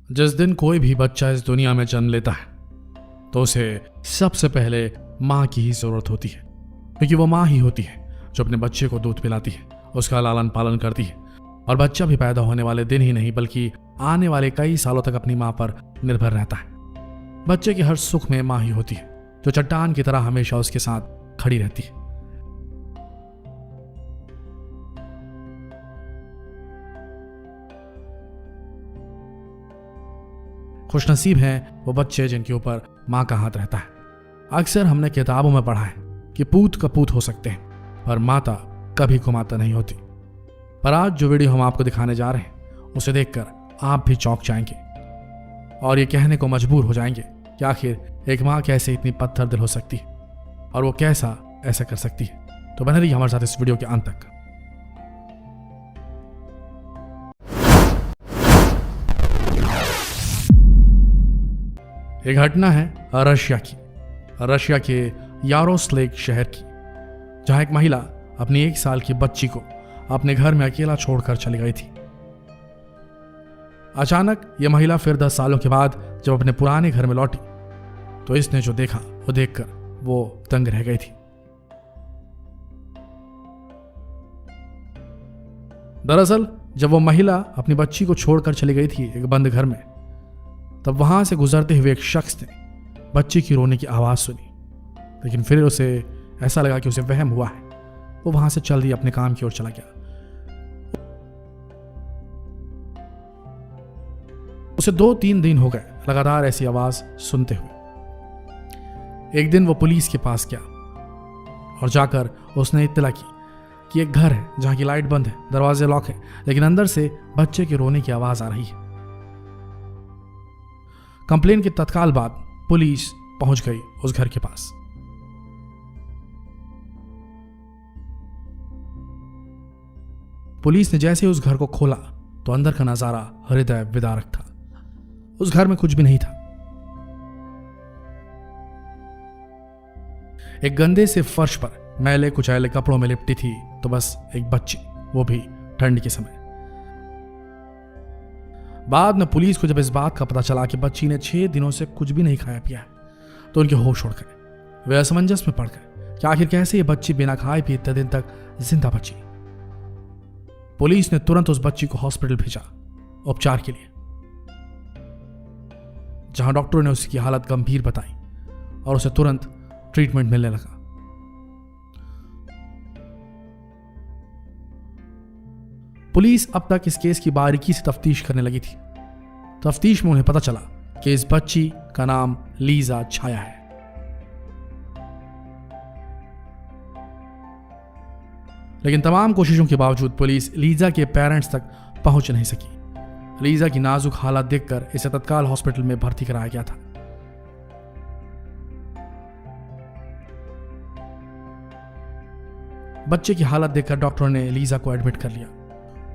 जिस दिन कोई भी बच्चा इस दुनिया में जन्म लेता है तो उसे सबसे पहले माँ की ही जरूरत होती है, क्योंकि वो माँ ही होती है जो अपने बच्चे को दूध पिलाती है, उसका लालन पालन करती है और बच्चा भी पैदा होने वाले दिन ही नहीं बल्कि आने वाले कई सालों तक अपनी माँ पर निर्भर रहता है। बच्चे के हर सुख में माँ ही होती है जो चट्टान की तरह हमेशा उसके साथ खड़ी रहती है। खुशनसीब हैं वो बच्चे जिनके ऊपर माँ का हाथ रहता है। अक्सर हमने किताबों में पढ़ा है कि पूत कपूत हो सकते हैं पर माता कभी कुमाता नहीं होती। पर आज जो वीडियो हम आपको दिखाने जा रहे हैं उसे देखकर आप भी चौंक जाएंगे और ये कहने को मजबूर हो जाएंगे कि आखिर एक माँ कैसे इतनी पत्थर दिल हो सकती है और वो कैसा ऐसा कर सकती है। तो बने रहिए हमारे साथ इस वीडियो के अंत तक। एक घटना है रशिया के यारोस्लेव शहर की, जहां एक महिला अपनी 1 साल की बच्ची को अपने घर में अकेला छोड़कर चली गई थी। अचानक यह महिला फिर 10 सालों के बाद जब अपने पुराने घर में लौटी तो इसने जो देखा वो देखकर वो दंग रह गई थी। दरअसल जब वो महिला अपनी बच्ची को छोड़कर चली गई थी एक बंद घर में, तब वहां से गुजरते हुए एक शख्स ने बच्ची की रोने की आवाज सुनी, लेकिन फिर उसे ऐसा लगा कि उसे वहम हुआ है। वो वहां से चल दी अपने काम की ओर चला गया। उसे 2-3 दिन हो गए लगातार ऐसी आवाज सुनते हुए। एक दिन वो पुलिस के पास गया और जाकर उसने इत्तला की कि एक घर है जहां की लाइट बंद है, दरवाजे लॉक है, लेकिन अंदर से बच्चे के रोने की आवाज आ रही है। कंप्लेन के तत्काल बाद पुलिस पहुंच गई उस घर के पास। पुलिस ने जैसे उस घर को खोला तो अंदर का नजारा हृदय विदारक था। उस घर में कुछ भी नहीं था। एक गंदे से फर्श पर मैले कुचैले कपड़ों में लिपटी थी तो बस एक बच्ची, वो भी ठंड के समय। बाद में पुलिस को जब इस बात का पता चला कि बच्ची ने 6 दिनों से कुछ भी नहीं खाया पिया है तो उनके होश उड़ गए। वे असमंजस में पड़ गए कि आखिर कैसे ये बच्ची बिना खाए पिए इतने दिन तक जिंदा बची। पुलिस ने तुरंत उस बच्ची को हॉस्पिटल भेजा उपचार के लिए, जहां डॉक्टरों ने उसकी हालत गंभीर बताई और उसे तुरंत ट्रीटमेंट मिलने लगा। पुलिस अब तक इस केस की बारीकी से तफ्तीश करने लगी थी। तफ्तीश में उन्हें पता चला कि इस बच्ची का नाम लीजा छाया है। लेकिन तमाम कोशिशों के बावजूद पुलिस लीजा के पेरेंट्स तक पहुंच नहीं सकी। लीजा की नाजुक हालत देखकर इसे तत्काल हॉस्पिटल में भर्ती कराया गया था। बच्चे की हालत देखकर डॉक्टरों ने लीजा को एडमिट कर लिया।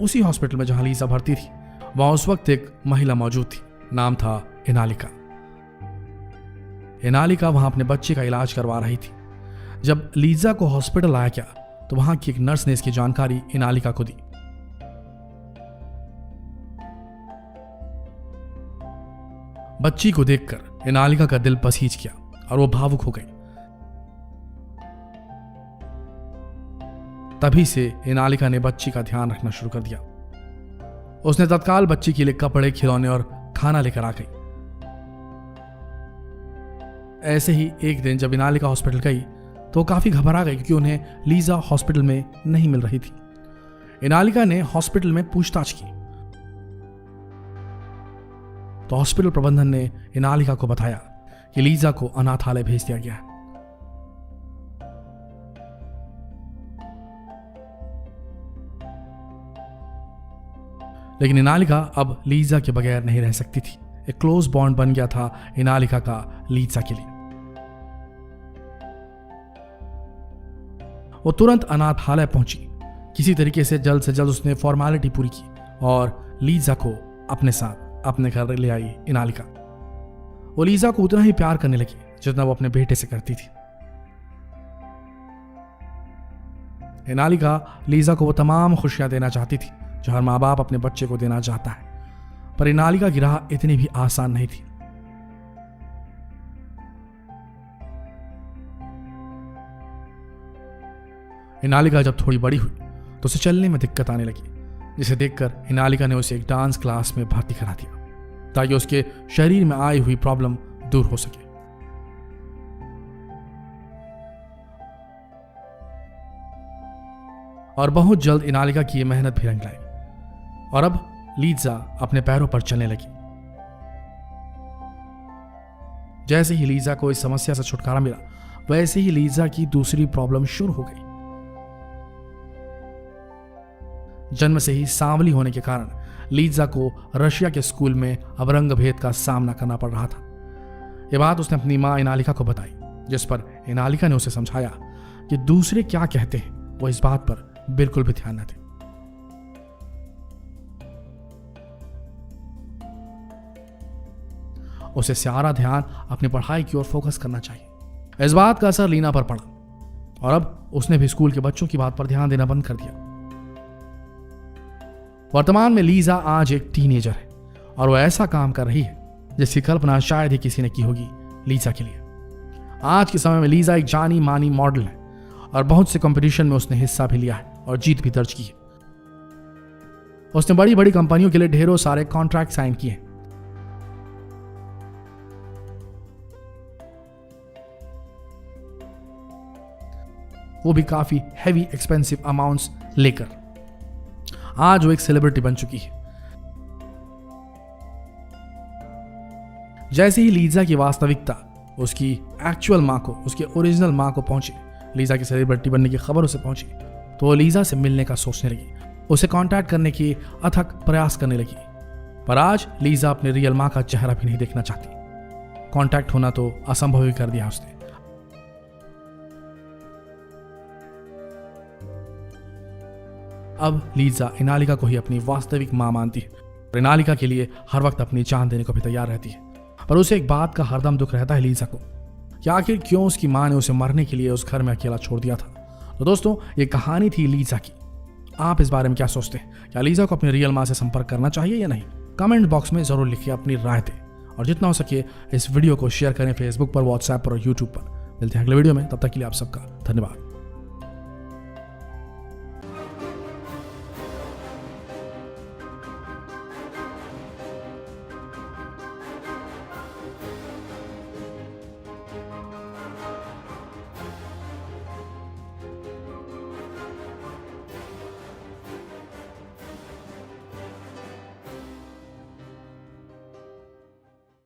उसी हॉस्पिटल में जहां लीजा भर्ती थी वहां उस वक्त एक महिला मौजूद थी, नाम था एनालिका। एनालिका वहां अपने बच्चे का इलाज करवा रही थी। जब लीजा को हॉस्पिटल लाया गया तो वहां की एक नर्स ने इसकी जानकारी एनालिका को दी। बच्ची को देखकर एनालिका का दिल पसीज गया और वो भावुक हो गई। तभी से एनालिका ने बच्ची का ध्यान रखना शुरू कर दिया। उसने तत्काल बच्ची के लिए कपड़े, खिलौने और खाना लेकर आ गई। ऐसे ही एक दिन जब एनालिका हॉस्पिटल गई तो काफी घबरा गई क्योंकि उन्हें लीजा हॉस्पिटल में नहीं मिल रही थी। एनालिका ने हॉस्पिटल में पूछताछ की तो हॉस्पिटल प्रबंधन ने एनालिका को बताया कि लीजा को अनाथालय भेज दिया गया है। लेकिन एनालिका अब लीजा के बगैर नहीं रह सकती थी। एक क्लोज बॉन्ड बन गया था एनालिका का लीजा के लिए। वो तुरंत अनाथालय पहुंची। किसी तरीके से जल्द उसने फॉर्मेलिटी पूरी की और लीजा को अपने साथ अपने घर ले आई एनालिका। वो लीजा को उतना ही प्यार करने लगी जितना वो अपने बेटे से करती थी। एनालिका लीजा को वो तमाम खुशियां देना चाहती थी जो हर माँ बाप अपने बच्चे को देना चाहता है, पर इनालिका की राह इतनी भी आसान नहीं थी। इनालिका जब थोड़ी बड़ी हुई तो उसे चलने में दिक्कत आने लगी, जिसे देखकर इनालिका ने उसे एक डांस क्लास में भर्ती करा दिया ताकि उसके शरीर में आई हुई प्रॉब्लम दूर हो सके। और बहुत जल्द इनालिका की यह मेहनत भी रंग लाई और अब लीजा अपने पैरों पर चलने लगी। जैसे ही लीजा को इस समस्या से छुटकारा मिला, वैसे ही लीजा की दूसरी प्रॉब्लम शुरू हो गई। जन्म से ही सांवली होने के कारण लीजा को रशिया के स्कूल में अब रंग भेद का सामना करना पड़ रहा था। यह बात उसने अपनी मां इनालिका को बताई, जिस पर इनालिका ने उसे समझाया कि दूसरे क्या कहते हैं वो इस बात पर बिल्कुल भी ध्यान न दें। उसे सारा ध्यान अपनी पढ़ाई की ओर फोकस करना चाहिए। इस बात का असर लीना पर पड़ा और अब उसने भी स्कूल के बच्चों की बात पर ध्यान देना बंद कर दिया। वर्तमान में लीजा आज एक टीनेजर है और वह ऐसा काम कर रही है जिसकी कल्पना शायद ही किसी ने की होगी लीजा के लिए। आज के समय में लीजा एक जानी मानी मॉडल है और बहुत से कंपटीशन में उसने हिस्सा भी लिया है और जीत भी दर्ज की है। उसने बड़ी बड़ी कंपनियों के लिए ढेरों सारे कॉन्ट्रैक्ट साइन किए हैं। वो भी काफी हैवी एक्सपेंसिव अमाउंट्स लेकर। आज वो एक सेलिब्रिटी बन चुकी है। जैसे ही लीजा की वास्तविकता उसकी एक्चुअल मां को, उसकी ओरिजिनल मां को पहुंची, लीजा की सेलिब्रिटी बनने की खबर उसे पहुंची, तो वो लीजा से मिलने का सोचने लगी, उसे कांटेक्ट करने की अथक प्रयास करने लगी। पर आज लीजा अपने रियल मां का चेहरा भी नहीं देखना चाहती। कांटेक्ट होना तो असंभव ही कर दिया उसने। अब लीजा इनालिका को ही अपनी वास्तविक मां मानती है और इनालिका के लिए हर वक्त अपनी जान देने को भी तैयार रहती है। पर उसे एक बात का हरदम दुख रहता है लीजा को कि आखिर क्यों उसकी मां ने उसे मरने के लिए उस घर में अकेला छोड़ दिया था। तो दोस्तों, ये कहानी थी लीजा की। आप इस बारे में क्या सोचते हैं? क्या लीजा को अपनी रियल मां से संपर्क करना चाहिए या नहीं? कमेंट बॉक्स में जरूर लिखिए अपनी राय दें और जितना हो सके इस वीडियो को शेयर करें फेसबुक पर, व्हाट्सएप पर और यूट्यूब पर। मिलते हैं अगले वीडियो में, तब तक के लिए आप सबका धन्यवाद।